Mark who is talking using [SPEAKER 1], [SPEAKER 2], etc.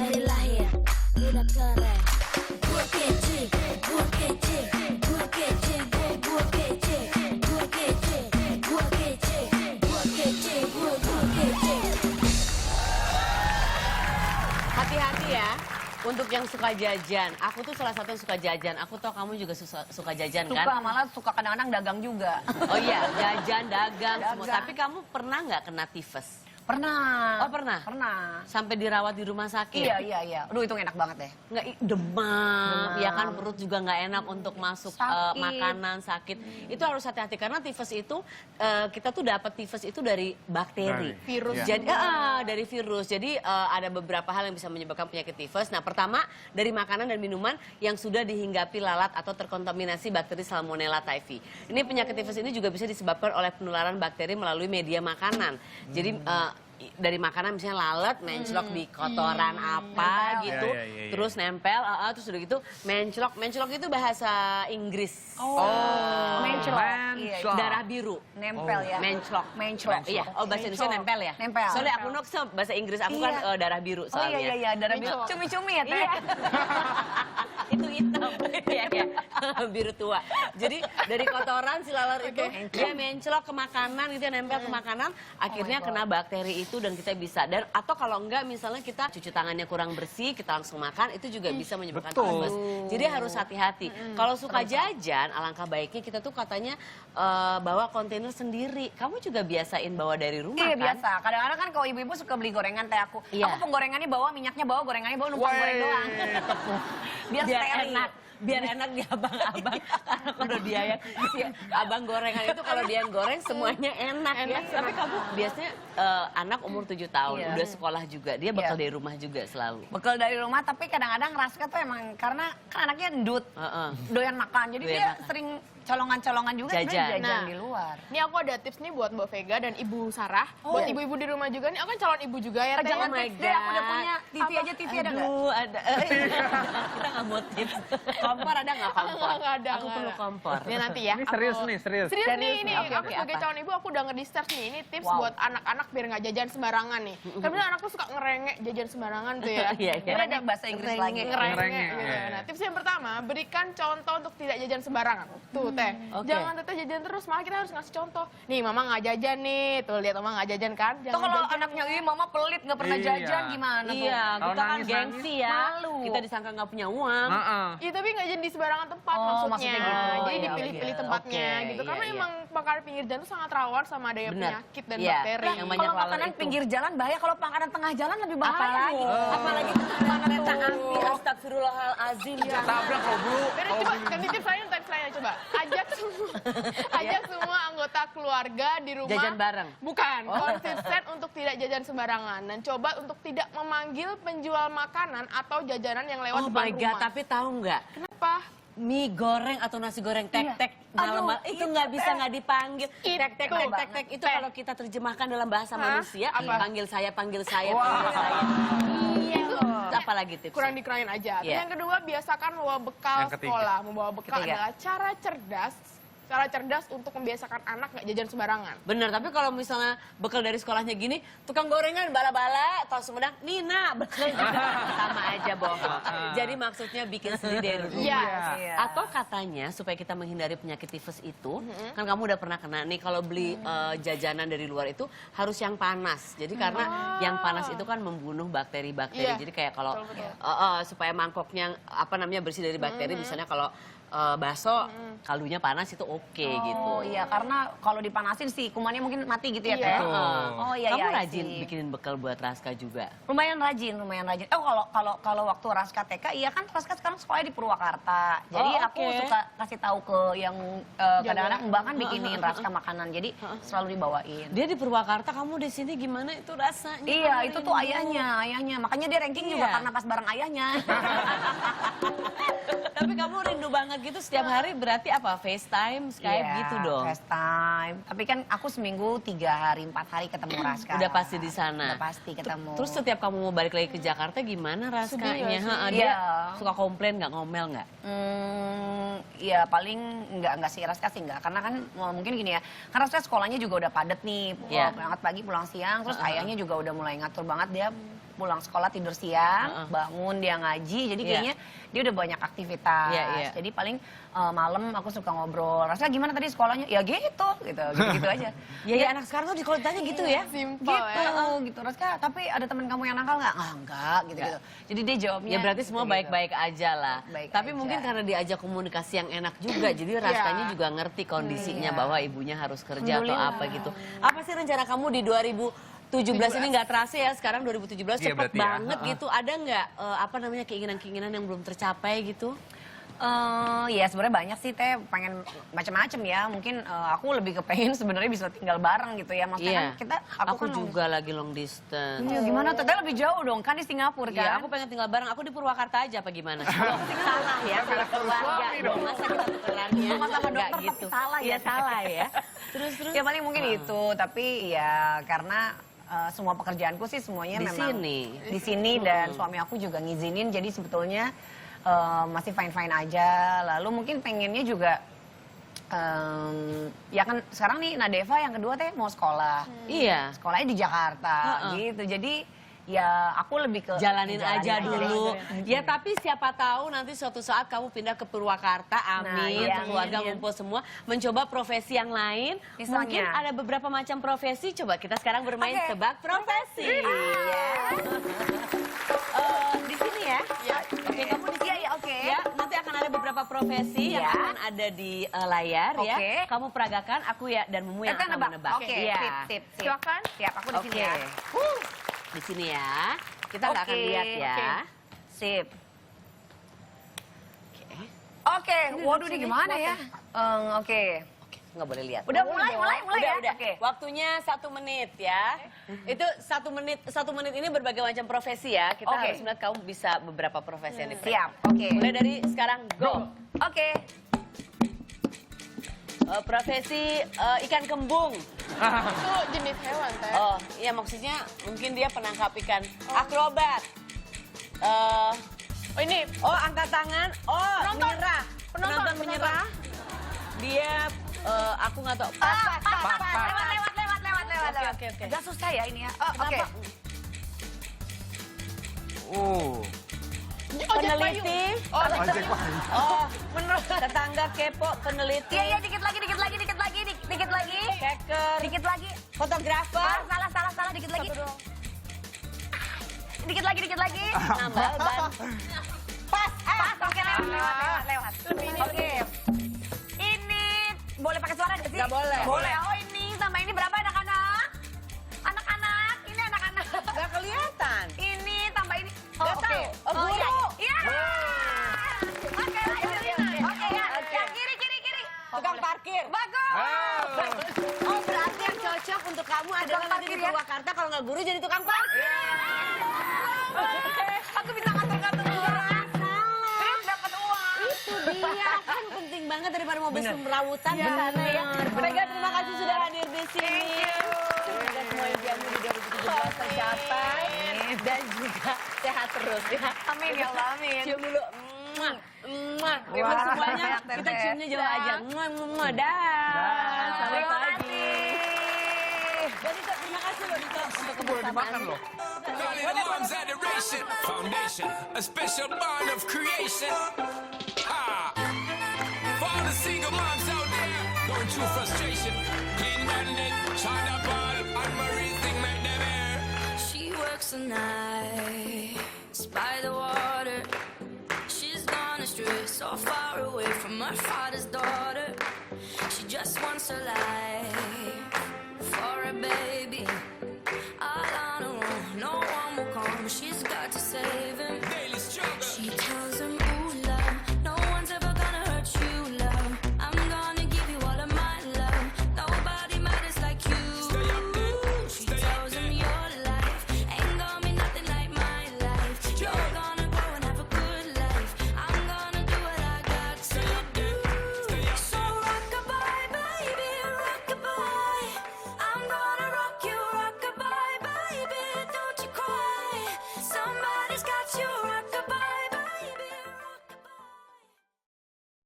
[SPEAKER 1] dari lahir udah keren. Gua kece, gua kece, gua kece, gua kece, gua kece, gua kece, gua kece, gua kece.
[SPEAKER 2] Hati-hati ya, untuk yang suka jajan. Aku tuh salah satu yang suka jajan. Aku tau kamu juga suka jajan kan?
[SPEAKER 3] Suka, malah suka kadang-kadang dagang juga.
[SPEAKER 2] Oh iya, jajan, dagang, semua.
[SPEAKER 3] Dagang.
[SPEAKER 2] Tapi kamu pernah nggak kena tifus?
[SPEAKER 3] Pernah.
[SPEAKER 2] Oh pernah?
[SPEAKER 3] Pernah.
[SPEAKER 2] Sampai dirawat di rumah sakit?
[SPEAKER 3] Iya. Aduh, itu enak banget deh.
[SPEAKER 2] Nggak, demam, ya kan perut juga nggak enak untuk masuk
[SPEAKER 3] Sakit.
[SPEAKER 2] makanan, sakit. Itu harus hati-hati karena tifus itu, kita tuh dapat tifus itu dari bakteri.
[SPEAKER 4] Virus.
[SPEAKER 2] Jadi dari virus. Jadi ada beberapa hal yang bisa menyebabkan penyakit tifus. Nah, pertama dari makanan dan minuman yang sudah dihinggapi lalat atau terkontaminasi bakteri Salmonella typhi. Ini penyakit tifus ini juga bisa disebabkan oleh penularan bakteri melalui media makanan. Jadi dari makanan misalnya lalat menclok di kotoran apa
[SPEAKER 3] Nempel.
[SPEAKER 2] gitu,
[SPEAKER 4] Iya.
[SPEAKER 2] terus nempel, terus udah gitu menclok itu bahasa Inggris.
[SPEAKER 3] Menclok.
[SPEAKER 4] Menclok.
[SPEAKER 2] Darah biru.
[SPEAKER 3] Nempel ya.
[SPEAKER 2] Menclok.
[SPEAKER 3] Menclok.
[SPEAKER 2] Iya, bahasa Indonesia nempel ya?
[SPEAKER 3] Nempel.
[SPEAKER 2] Soalnya aku bahasa Inggris, aku kan
[SPEAKER 3] Iya.
[SPEAKER 2] darah biru
[SPEAKER 3] Oh
[SPEAKER 2] soalnya.
[SPEAKER 3] iya, darah biru.
[SPEAKER 4] Menclok.
[SPEAKER 3] Cumi-cumi ya, Teh?
[SPEAKER 2] Iya. Itu hitam. Iya. Biru tua. Jadi dari kotoran si lalat itu dia menclok ke makanan gitu ya, nempel ke makanan, akhirnya kena bakteri itu dan kita bisa. Dan atau kalau enggak misalnya kita cuci tangannya kurang bersih, kita langsung makan, itu juga bisa menyebabkan
[SPEAKER 4] Betul.
[SPEAKER 2] tifus. Jadi harus hati-hati. Kalau suka jajan, alangkah baiknya kita tuh katanya bawa kontainer sendiri. Kamu juga biasain bawa dari rumah
[SPEAKER 3] Iya
[SPEAKER 2] kan?
[SPEAKER 3] biasa. Kadang-kadang kan kalau ibu-ibu suka beli gorengan teh aku.
[SPEAKER 2] Iya.
[SPEAKER 3] Aku penggorengannya bawa, minyaknya bawa, gorengannya bawa, numpang goreng doang. Biar steril.
[SPEAKER 2] Biar enak di abang-abang. Karena kalau dia yang si abang gorengan itu kalau dia yang goreng semuanya enak ya. Tapi kamu biasanya anak umur 7 tahun,
[SPEAKER 3] Iya.
[SPEAKER 2] udah sekolah juga, dia bakal
[SPEAKER 3] Iya.
[SPEAKER 2] dari rumah juga selalu.
[SPEAKER 3] Bekal dari rumah, tapi kadang-kadang Raska tuh emang karena kan anaknya endut,
[SPEAKER 2] Heeh.
[SPEAKER 3] doyan makan. Jadi
[SPEAKER 2] Doyan
[SPEAKER 3] dia
[SPEAKER 2] makan.
[SPEAKER 3] sering colongan-colongan juga sebenarnya
[SPEAKER 2] Jajan.
[SPEAKER 3] jajan
[SPEAKER 4] Nah.
[SPEAKER 3] di luar.
[SPEAKER 4] Ini aku ada tips nih buat Mbak Vega dan Ibu Sarah. Buat ibu-ibu di rumah juga nih, aku kan calon ibu juga ya. Teh.
[SPEAKER 3] Jangan
[SPEAKER 2] Oh my
[SPEAKER 3] tips deh, aku udah
[SPEAKER 2] God.
[SPEAKER 3] punya TV aja, TV ada nggak?
[SPEAKER 2] Aduh, ada. Kita nggak mau tips. Kompor ada nggak kompor?
[SPEAKER 4] Nggak ada,
[SPEAKER 2] Aku
[SPEAKER 4] nggak
[SPEAKER 2] perlu
[SPEAKER 4] ada.
[SPEAKER 2] kompor.
[SPEAKER 4] Ya nanti ya.
[SPEAKER 5] Ini serius
[SPEAKER 4] aku-
[SPEAKER 5] nih, serius.
[SPEAKER 4] Serius nih
[SPEAKER 3] Serius
[SPEAKER 4] ini.
[SPEAKER 3] nih, oke,
[SPEAKER 4] Aku
[SPEAKER 3] oke,
[SPEAKER 4] sebagai
[SPEAKER 3] apa?
[SPEAKER 4] calon ibu aku udah nge-research nih. Ini tips
[SPEAKER 3] Wow.
[SPEAKER 4] buat anak-anak biar nggak jajan sembarangan nih. Karena anak tuh suka ngerengek jajan sembarangan tuh ya.
[SPEAKER 2] Iya, iya.
[SPEAKER 4] Ini ada
[SPEAKER 3] bahasa Inggris lagi.
[SPEAKER 4] ngerengek.
[SPEAKER 5] Ngerengek,
[SPEAKER 4] Gitu.
[SPEAKER 5] iya.
[SPEAKER 4] Nah, tips yang pertama, berikan contoh untuk tidak jajan sembarangan. Tuh, Teh.
[SPEAKER 2] Oke.
[SPEAKER 4] Jangan Teteh jajan terus, malah kita harus ngasih contoh. Nih, Mama nggak jajan nih. Tuh, lihat Mama nggak jajan kan?
[SPEAKER 3] Tuh kalau
[SPEAKER 4] jajan.
[SPEAKER 3] anaknya, ih mama pelit nggak pernah
[SPEAKER 5] Iya.
[SPEAKER 3] jajan gimana tuh?
[SPEAKER 2] Iya,
[SPEAKER 5] Kalau
[SPEAKER 2] kita kan
[SPEAKER 5] nangis-nangis,
[SPEAKER 2] gengsi ya.
[SPEAKER 3] malu.
[SPEAKER 2] Kita disangka nggak punya uang.
[SPEAKER 5] Heeh.
[SPEAKER 4] Iya, tapi nggak jadi di sembarangan tempat
[SPEAKER 3] Oh,
[SPEAKER 4] maksudnya.
[SPEAKER 3] maksudnya gitu.
[SPEAKER 4] Jadi
[SPEAKER 3] Iya,
[SPEAKER 4] dipilih-pilih
[SPEAKER 3] iya.
[SPEAKER 4] tempatnya
[SPEAKER 2] Oke,
[SPEAKER 4] gitu. Karena
[SPEAKER 2] iya, iya.
[SPEAKER 4] emang makanan pinggir jalan tuh sangat rawan sama daya
[SPEAKER 2] Benar.
[SPEAKER 4] penyakit dan
[SPEAKER 2] Iya.
[SPEAKER 4] bakteri.
[SPEAKER 2] Yang banyak
[SPEAKER 3] Kalau
[SPEAKER 2] lalat
[SPEAKER 3] makanan
[SPEAKER 2] itu.
[SPEAKER 3] pinggir jalan bahaya, kalau makanan tengah jalan lebih bahaya.
[SPEAKER 2] Apalagi,
[SPEAKER 3] loh.
[SPEAKER 2] apalagi tengah kereta api, astagfirullahalazim.
[SPEAKER 5] Tabrak loh, Bu.
[SPEAKER 4] Beda, coba ganti tips lain coba. Ajak semua anggota keluarga di rumah.
[SPEAKER 2] Jajan bareng.
[SPEAKER 4] Bukan, konsisten untuk tidak jajan sembarangan dan coba untuk tidak memanggil penjual makanan atau jajanan yang lewat
[SPEAKER 2] Oh
[SPEAKER 4] depan
[SPEAKER 2] my God,
[SPEAKER 4] rumah.
[SPEAKER 2] tapi tahu nggak?
[SPEAKER 4] Kenapa?
[SPEAKER 2] Mie goreng atau nasi goreng tek-tek malam-malam itu nggak bisa nggak dipanggil. Tek-tek,
[SPEAKER 4] Itu.
[SPEAKER 2] tek-tek itu kalau kita terjemahkan dalam bahasa
[SPEAKER 4] Hah?
[SPEAKER 2] manusia,
[SPEAKER 4] Apa?
[SPEAKER 2] panggil saya, panggil saya,
[SPEAKER 5] Wah.
[SPEAKER 2] panggil saya.
[SPEAKER 4] Iya loh.
[SPEAKER 2] Apalagi tipsnya?
[SPEAKER 4] Kurang dikurangin aja.
[SPEAKER 2] Iya.
[SPEAKER 4] Yang kedua, biasakan membawa bekal
[SPEAKER 5] Yang ketiga.
[SPEAKER 4] sekolah. Membawa bekal
[SPEAKER 3] Ketiga.
[SPEAKER 4] adalah cara cerdas untuk membiasakan anak nggak jajan sembarangan.
[SPEAKER 2] Bener, tapi kalau misalnya bekal dari sekolahnya gini, tukang gorengan bala-bala, atau Sumedang, Nina, bekal juga sama aja bohong. Jadi maksudnya bikin sendiri dari rumah.
[SPEAKER 4] Iya.
[SPEAKER 3] Iya.
[SPEAKER 2] Atau katanya supaya kita menghindari penyakit tifus itu, kan kamu udah pernah kena nih kalau beli jajanan dari luar itu harus yang panas. Jadi karena yang panas itu kan membunuh bakteri-bakteri.
[SPEAKER 4] Iya.
[SPEAKER 2] Jadi kayak kalau
[SPEAKER 4] Betul.
[SPEAKER 2] supaya mangkoknya apa namanya bersih dari bakteri, misalnya kalau bakso kaldunya panas itu oke gitu.
[SPEAKER 3] Oh iya, karena kalau dipanasin sih kumannya mungkin mati gitu ya,
[SPEAKER 4] Iya.
[SPEAKER 3] Teh?
[SPEAKER 2] Heeh.
[SPEAKER 3] Oh iya,
[SPEAKER 2] Kamu
[SPEAKER 3] iya,
[SPEAKER 2] rajin
[SPEAKER 3] sih.
[SPEAKER 2] bikinin bekal buat Raska juga.
[SPEAKER 3] Lumayan rajin, lumayan rajin. Oh kalau waktu Raska TK, iya kan Raska sekarang sekolahnya di Purwakarta. Jadi
[SPEAKER 2] Oh,
[SPEAKER 3] aku
[SPEAKER 2] oke.
[SPEAKER 3] suka kasih tahu ke yang kadang-kadang Mbak kan bikinin Raska makanan, jadi selalu dibawain.
[SPEAKER 2] Dia di Purwakarta, kamu di sini gimana itu rasanya?
[SPEAKER 3] Iya,
[SPEAKER 2] Kamu
[SPEAKER 3] itu tuh
[SPEAKER 2] rindu.
[SPEAKER 3] ayahnya. Makanya dia ranking juga
[SPEAKER 2] Iya.
[SPEAKER 3] karena pas bareng ayahnya.
[SPEAKER 2] Tapi kamu rindu banget gitu setiap hari berarti apa? FaceTime, Skype
[SPEAKER 3] Iya,
[SPEAKER 2] gitu dong.
[SPEAKER 3] FaceTime. Tapi kan aku seminggu 3 hari, 4 hari ketemu Raska.
[SPEAKER 2] Udah pasti di sana.
[SPEAKER 3] Udah pasti ketemu.
[SPEAKER 2] Terus setiap kamu mau balik lagi ke Jakarta gimana Raskanya?
[SPEAKER 4] Sedih nggak sih?
[SPEAKER 2] Dia
[SPEAKER 3] Iya.
[SPEAKER 2] suka komplain nggak, ngomel nggak?
[SPEAKER 3] Ya paling enggak sih, Raska sih enggak. Karena kan mungkin gini ya, karena Raska sekolahnya juga udah padet nih.
[SPEAKER 2] Iya.
[SPEAKER 3] Berangkat pagi pulang siang, terus ayahnya juga udah mulai ngatur banget dia pulang sekolah tidur siang, bangun dia ngaji, jadi kayaknya dia udah banyak aktivitas. Jadi paling malam aku suka ngobrol, Raska gimana tadi sekolahnya? Ya gitu aja.
[SPEAKER 2] Ya anak sekarang tuh di sekolah ditanya gitu ya.
[SPEAKER 4] Simple
[SPEAKER 3] Gitu,
[SPEAKER 4] ya.
[SPEAKER 3] gitu. Raska, tapi ada teman kamu yang nakal nggak? Ah, enggak, gitu. Jadi dia jawabnya.
[SPEAKER 2] Ya berarti semua
[SPEAKER 3] gitu.
[SPEAKER 2] baik-baik aja lah.
[SPEAKER 3] Baik
[SPEAKER 2] Tapi
[SPEAKER 3] aja.
[SPEAKER 2] mungkin karena diajak komunikasi yang enak juga, jadi Raskanya juga ngerti kondisinya bahwa ibunya harus kerja atau apa gitu. Apa sih rencana kamu di 2017 ini nggak terasa ya, sekarang 2017
[SPEAKER 5] Iya,
[SPEAKER 2] cepet
[SPEAKER 5] berarti ya.
[SPEAKER 2] banget gitu. Ada nggak keinginan-keinginan yang belum tercapai gitu?
[SPEAKER 3] Ya sebenarnya banyak sih Teh, pengen macam-macam ya. Mungkin aku lebih kepengen sebenarnya bisa tinggal bareng gitu ya. Maksudnya kan
[SPEAKER 2] aku
[SPEAKER 3] kan
[SPEAKER 2] juga lagi long distance.
[SPEAKER 3] Iya, gimana Teh? lebih jauh dong, kan di Singapura kan?
[SPEAKER 2] Iya, aku pengen tinggal bareng. Aku di Purwakarta aja apa gimana? Salah ya, salah keluarga. Masa kita tukerannya?
[SPEAKER 3] Sama-sama
[SPEAKER 2] Nggak
[SPEAKER 3] dokter
[SPEAKER 2] gitu.
[SPEAKER 3] tapi salah ya.
[SPEAKER 2] Iya, salah ya. Terus.
[SPEAKER 3] Ya paling mungkin itu, tapi ya karena semua pekerjaanku sih semuanya
[SPEAKER 2] Di
[SPEAKER 3] memang
[SPEAKER 2] sini.
[SPEAKER 3] di sini dan suami aku juga ngizinin, jadi sebetulnya masih fine-fine aja. Lalu mungkin pengennya juga ya kan sekarang nih Nadeva yang kedua Teh mau sekolah.
[SPEAKER 2] Iya.
[SPEAKER 3] Sekolahnya di Jakarta gitu. Jadi ya aku lebih ke
[SPEAKER 2] Jalanin aja dulu.
[SPEAKER 3] deh.
[SPEAKER 2] Ya tapi siapa tahu nanti suatu saat kamu pindah ke Purwakarta, amin.
[SPEAKER 3] iya,
[SPEAKER 2] Keluarga
[SPEAKER 3] amin.
[SPEAKER 2] ngumpul semua, mencoba profesi yang lain.
[SPEAKER 3] Misalnya?
[SPEAKER 2] Mungkin ada beberapa macam profesi. Coba kita sekarang bermain
[SPEAKER 3] Oke.
[SPEAKER 2] tebak profesi. Iya. Di sini ya. Oke, kamu di sini.
[SPEAKER 3] Iya, oke.
[SPEAKER 2] Ya, nanti akan ada beberapa profesi yang
[SPEAKER 3] Iya.
[SPEAKER 2] akan ada di layar ya.
[SPEAKER 3] Oke.
[SPEAKER 2] Kamu peragakan, aku ya dan Mumu yang
[SPEAKER 3] Kita
[SPEAKER 2] akan
[SPEAKER 3] nebak.
[SPEAKER 2] menebak.
[SPEAKER 3] Oke,
[SPEAKER 2] Iya.
[SPEAKER 3] sip.
[SPEAKER 4] Silakan.
[SPEAKER 3] Siap, aku di sini
[SPEAKER 2] Oke.
[SPEAKER 3] ya.
[SPEAKER 2] Di sini ya. Kita nggak akan
[SPEAKER 3] Oke,
[SPEAKER 2] lihat ya.
[SPEAKER 4] oke.
[SPEAKER 3] Sip. Oke, waduh ini gimana ya? Oke.
[SPEAKER 2] Nggak boleh lihat.
[SPEAKER 3] Udah mulai ya?
[SPEAKER 2] Udah.
[SPEAKER 3] Oke.
[SPEAKER 2] Waktunya 1 menit ya. Itu 1 menit ini berbagai macam profesi ya. Kita
[SPEAKER 3] Oke.
[SPEAKER 2] harus melihat kamu bisa beberapa profesi yang diperlukan.
[SPEAKER 3] Siap, oke.
[SPEAKER 2] Mulai dari sekarang go.
[SPEAKER 3] Oke.
[SPEAKER 2] Profesi ikan kembung.
[SPEAKER 4] Itu jenis hewan, Teh.
[SPEAKER 2] Oh, iya maksudnya mungkin dia penangkap ikan. Akrobat. Ini, angkat tangan. Menyerah. Penonton menyerah. Dia, aku nggak tahu.
[SPEAKER 3] Pas. Lewat.
[SPEAKER 2] Oke.
[SPEAKER 3] Agak susah ya ini ya. Oke.
[SPEAKER 2] Peneliti.
[SPEAKER 5] Ojek pagi.
[SPEAKER 2] Menurut tetangga kepo, peneliti.
[SPEAKER 3] Iya, dikit lagi.
[SPEAKER 2] Hacker.
[SPEAKER 3] Dikit lagi.
[SPEAKER 2] Fotografer.
[SPEAKER 3] Salah, dikit lagi. Dikit lagi.
[SPEAKER 2] Nambal ban.
[SPEAKER 3] Pas, oke lewat. Oke. Ini boleh pakai suara nggak sih?
[SPEAKER 2] Nggak boleh.
[SPEAKER 3] Boleh. Oh ini sama ini berapa anak-anak? Ini anak-anak.
[SPEAKER 2] Nggak kelihatan.
[SPEAKER 3] Ini tambah ini.
[SPEAKER 2] Nggak tahu. Oh, guru.
[SPEAKER 3] Iya. Oke, ya. Yang kiri.
[SPEAKER 2] Tukang parkir.
[SPEAKER 3] Bagus.
[SPEAKER 2] Oh, berarti yang cocok untuk kamu adalah nanti di
[SPEAKER 3] parkir ya?
[SPEAKER 2] Purwakarta kalau nggak guru jadi tukang parkir.
[SPEAKER 3] Aku bisa ngatur-ngatur uang. Terus dapat uang.
[SPEAKER 2] Itu dia kan penting banget daripada mobil semrawutan di sana ya.
[SPEAKER 3] bener.
[SPEAKER 2] Mega terima kasih sudah hadir di sini. Semoga semua impianmu di 2017 tercapai dan juga sehat terus ya.
[SPEAKER 3] Amin ya Allah, amin.
[SPEAKER 2] Cium dulu. Terima
[SPEAKER 3] Wah,
[SPEAKER 2] semuanya.
[SPEAKER 3] Teteh.
[SPEAKER 2] Kita ciumnya jauh aja. Dah. Selamat
[SPEAKER 3] Terima
[SPEAKER 2] pagi.
[SPEAKER 3] kasih.
[SPEAKER 2] Dan Dito, terima kasih loh Dito untuk
[SPEAKER 5] Boleh dimakan loh.
[SPEAKER 6] Love's adoration, foundation, a special bond of creation. Ah, for all the single moms out there going through frustration, Clean Bandit, China Ball, and Marie thing make them air.
[SPEAKER 1] She works the nights by the water. She's gone astray, so far away from her father's daughter. She just wants her life